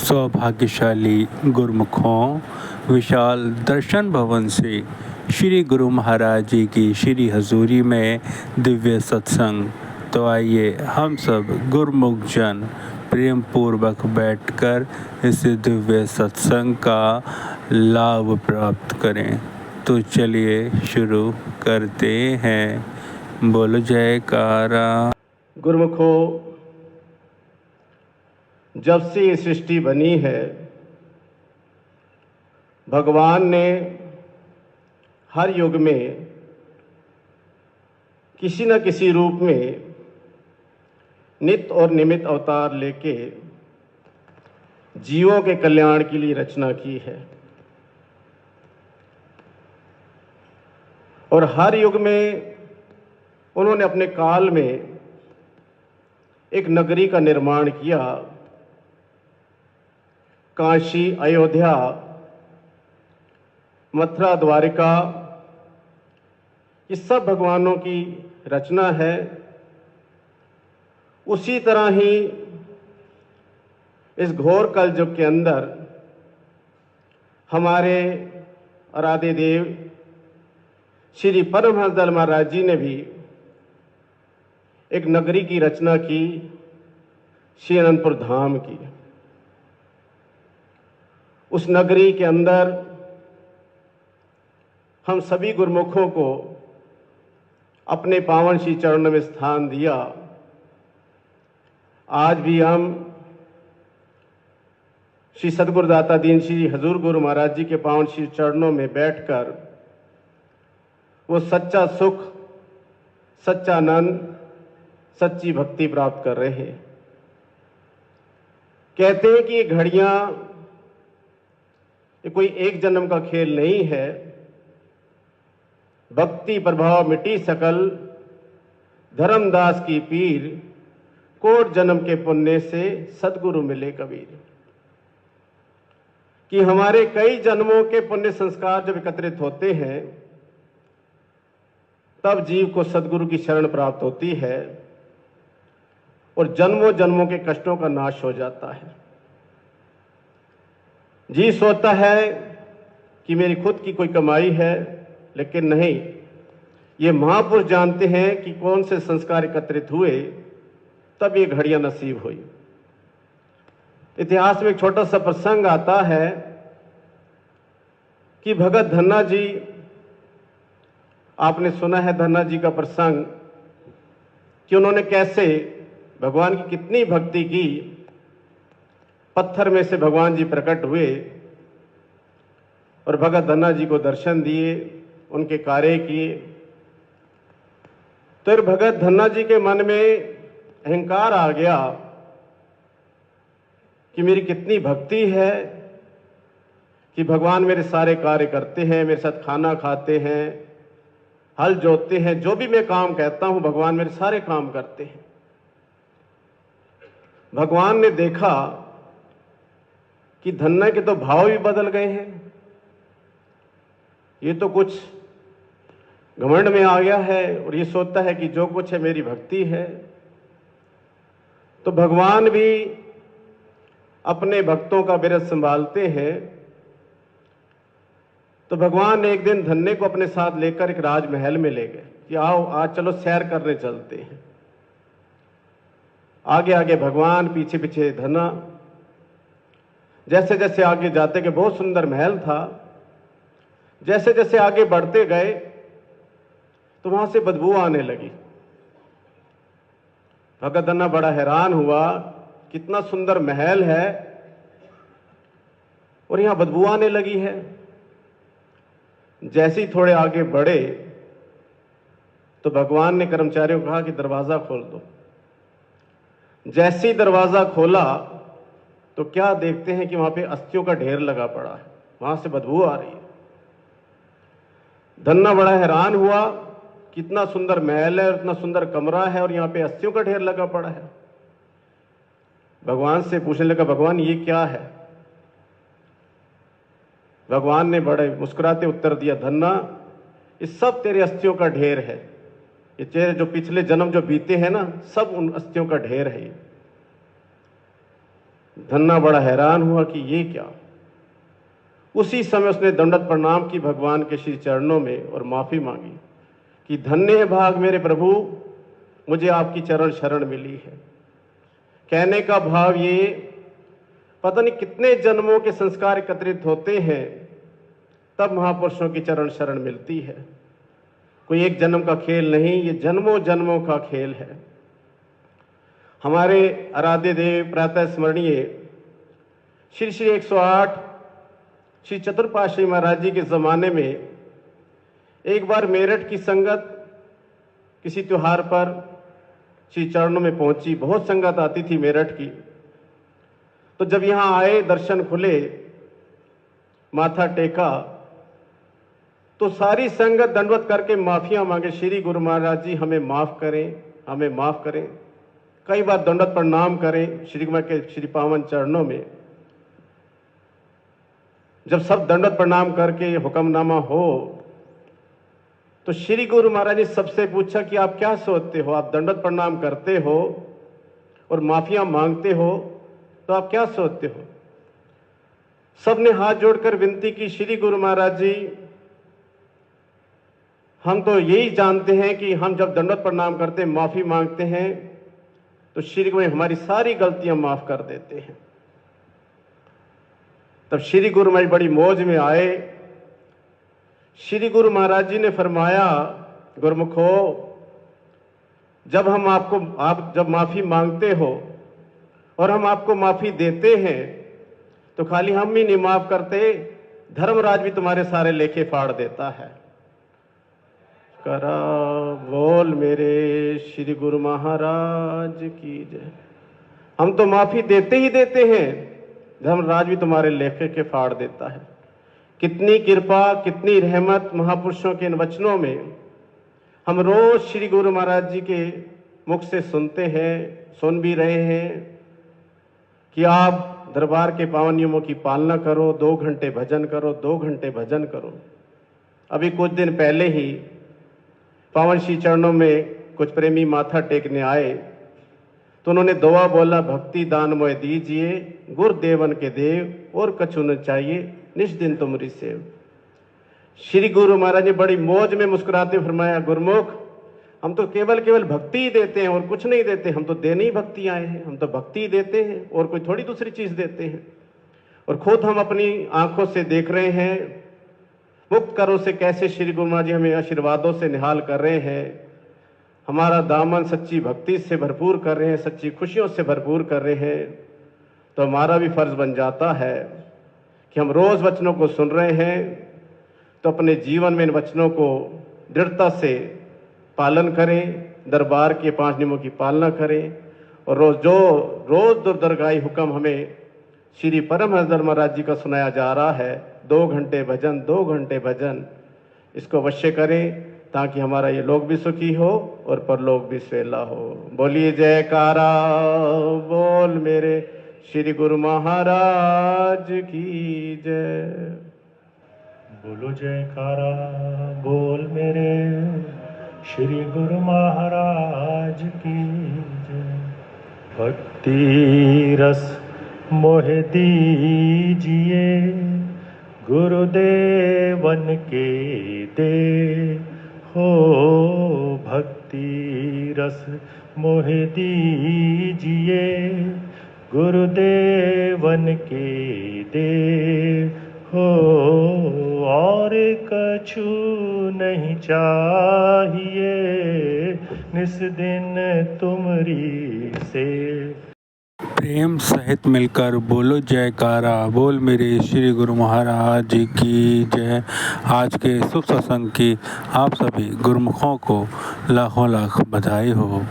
सौभाग्यशाली गुरुमुखों, विशाल दर्शन भवन से श्री गुरु महाराज जी की श्री हजूरी में दिव्य सत्संग। तो आइए हम सब गुरुमुख जन प्रेम पूर्वक बैठकर इस दिव्य सत्संग का लाभ प्राप्त करें। तो चलिए शुरू करते हैं। बोलो जयकारा। गुरुमुखों, जब से ये सृष्टि बनी है, भगवान ने हर युग में किसी न किसी रूप में नित्य और निमित्त अवतार लेके जीवों के कल्याण के लिए रचना की है। और हर युग में उन्होंने अपने काल में एक नगरी का निर्माण किया। काशी, अयोध्या, मथुरा, द्वारिका, ये सब भगवानों की रचना है। उसी तरह ही इस घोर कलयुग के अंदर हमारे आराध्य देव श्री परमहंस दयाल महाराज जी ने भी एक नगरी की रचना की, श्री अनंतपुर धाम की। उस नगरी के अंदर हम सभी गुरुमुखों को अपने पावन श्री चरणों में स्थान दिया। आज भी हम श्री सद्गुरुदाता दीन श्री हजूर गुरु महाराज जी के पावन श्री चरणों में बैठकर वो सच्चा सुख, सच्चा आनंद, सच्ची भक्ति प्राप्त कर रहे हैं। कहते हैं कि ये घड़ियां, ये कोई एक जन्म का खेल नहीं है। भक्ति प्रभाव मिटी सकल, धर्मदास की पीर, कोट जन्म के पुण्य से सद्गुरु मिले कबीर। कि हमारे कई जन्मों के पुण्य संस्कार जब एकत्रित होते हैं, तब जीव को सद्गुरु की शरण प्राप्त होती है और जन्मों जन्मों के कष्टों का नाश हो जाता है। जी सोचता है कि मेरी खुद की कोई कमाई है, लेकिन नहीं, ये महापुरुष जानते हैं कि कौन से संस्कार एकत्रित हुए तब ये घड़ियां नसीब हुई। इतिहास में एक छोटा सा प्रसंग आता है कि भगत धन्ना जी, आपने सुना है धन्ना जी का प्रसंग, कि उन्होंने कैसे भगवान की कितनी भक्ति की। पत्थर में से भगवान जी प्रकट हुए और भगत धन्ना जी को दर्शन दिए, उनके कार्य किए। तो भगत धन्ना जी के मन में अहंकार आ गया कि मेरी कितनी भक्ति है कि भगवान मेरे सारे कार्य करते हैं, मेरे साथ खाना खाते हैं, हल जोतते हैं, जो भी मैं काम कहता हूं भगवान मेरे सारे काम करते हैं। भगवान ने देखा कि धन्ना के तो भाव भी बदल गए हैं, ये तो कुछ घमंड में आ गया है और ये सोचता है कि जो कुछ है मेरी भक्ति है। तो भगवान भी अपने भक्तों का बिरद संभालते हैं। तो भगवान ने एक दिन धन्ने को अपने साथ लेकर एक राजमहल में ले गए कि आओ आज चलो सैर करने चलते हैं। आगे आगे भगवान, पीछे पीछे धन्ना। जैसे जैसे आगे जाते गए, बहुत सुंदर महल था। जैसे जैसे आगे बढ़ते गए तो वहां से बदबू आने लगी। भगत धन्ना बड़ा हैरान हुआ, कितना सुंदर महल है और यहां बदबू आने लगी है। जैसे ही थोड़े आगे बढ़े तो भगवान ने कर्मचारियों को कहा कि दरवाजा खोल दो। जैसे ही दरवाजा खोला तो क्या देखते हैं कि वहां पे अस्थियों का ढेर लगा पड़ा है, वहां से बदबू आ रही है। धन्ना बड़ा हैरान हुआ, कितना सुंदर महल है, इतना सुंदर कमरा है और यहां पे अस्थियों का ढेर लगा पड़ा है। भगवान से पूछने लगा, भगवान ये क्या है? भगवान ने बड़े मुस्कुराते उत्तर दिया, धन्ना ये सब तेरे अस्थियों का ढेर है। ये तेरे जो पिछले जन्म जो बीते हैं ना, सब उन अस्थियों का ढेर है। धन्ना बड़ा हैरान हुआ कि ये क्या। उसी समय उसने दंडवत प्रणाम की भगवान के श्री चरणों में और माफ़ी मांगी कि धन्य भाग मेरे प्रभु, मुझे आपकी चरण शरण मिली है। कहने का भाव ये, पता नहीं कितने जन्मों के संस्कार एकत्रित होते हैं तब महापुरुषों की चरण शरण मिलती है। कोई एक जन्म का खेल नहीं, ये जन्मों जन्मों का खेल है। हमारे आराध्य देव प्रातः स्मरणीय श्री श्री 108 श्री चतुर्पाश्री महाराज जी के ज़माने में एक बार मेरठ की संगत किसी त्योहार पर श्री चरणों में पहुंची। बहुत संगत आती थी मेरठ की। तो जब यहाँ आए, दर्शन खुले, माथा टेका, तो सारी संगत दंडवत करके माफियां मांगे, श्री गुरु महाराज जी हमें माफ करें, हमें माफ करें। कई बार दंडवत प्रणाम करें श्री गुरु के श्री पावन चरणों में। जब सब दंडवत प्रणाम करके हुक्मनामा हो तो श्री गुरु महाराज ने सबसे पूछा कि आप क्या सोचते हो, आप दंडवत प्रणाम करते हो और माफियां मांगते हो, तो आप क्या सोचते हो। सबने हाथ जोड़कर विनती की, श्री गुरु महाराज जी हम तो यही जानते हैं कि हम जब दंडवत प्रणाम करते हैं, माफी मांगते हैं, तो श्री गुरु हमारी सारी गलतियां माफ कर देते हैं। तब श्री गुरु महाराज बड़ी मौज में आए। श्री गुरु महाराज जी ने फरमाया, गुरुमुखो, जब हम आप जब माफी मांगते हो और हम आपको माफी देते हैं तो खाली हम ही नहीं माफ करते, धर्मराज भी तुम्हारे सारे लेखे फाड़ देता है। करा बोल मेरे श्री गुरु महाराज की जय। हम तो माफी देते ही देते हैं, धर्मराज भी तुम्हारे लेखे के फाड़ देता है। कितनी कृपा, कितनी रहमत महापुरुषों के इन वचनों में हम रोज श्री गुरु महाराज जी के मुख से सुनते हैं, सुन भी रहे हैं कि आप दरबार के पावन नियमों की पालना करो, 2 घंटे भजन करो, 2 घंटे भजन करो। अभी कुछ दिन पहले ही पावन श्री चरणों में कुछ प्रेमी माथा टेकने आए तो उन्होंने दुआ बोला, भक्ति दान मोय दीजिए, गुरुदेवन के देव और कछु न चाहिए, निज दिन तुमरी सेव। श्री गुरु महाराज ने बड़ी मौज में मुस्कुराते फरमाया, गुरुमुख हम तो केवल भक्ति ही देते हैं और कुछ नहीं देते, हम तो देने ही भक्ति आए हैं, हम तो भक्ति ही देते हैं और कोई थोड़ी दूसरी चीज देते हैं। और खुद हम अपनी आंखों से देख रहे हैं मुक्त करों से कैसे श्री गुरु महाराज जी हमें आशीर्वादों से निहाल कर रहे हैं, हमारा दामन सच्ची भक्ति से भरपूर कर रहे हैं, सच्ची खुशियों से भरपूर कर रहे हैं। तो हमारा भी फर्ज बन जाता है कि हम रोज वचनों को सुन रहे हैं तो अपने जीवन में इन वचनों को दृढ़ता से पालन करें, दरबार के 5 नियमों की पालना करें और रोज दुर्दरगाही हुक्म हमें श्री परमहंस महाराज जी का सुनाया जा रहा है, 2 घंटे भजन, 2 घंटे भजन, इसको अवश्य करें ताकि हमारा ये लोक भी सुखी हो और परलोक भी सुहेला हो। बोलिए जयकारा बोल मेरे श्री गुरु महाराज की जय। बोलो जयकारा बोल मेरे श्री गुरु महाराज की जय। भक्ति रस मोह दीजिए, गुरुदेवन के दे हो। भक्ति रस मोह दीजिए, गुरुदेवन के दे हो। और कछु नहीं चाहिए, निस दिन तुमरी से। प्रेम सहित मिलकर बोलो जयकारा बोल मेरे श्री गुरु महाराज जी की जय। आज के शुभ सत्संग की आप सभी गुरुमुखों को लाखों लाख बधाई हो।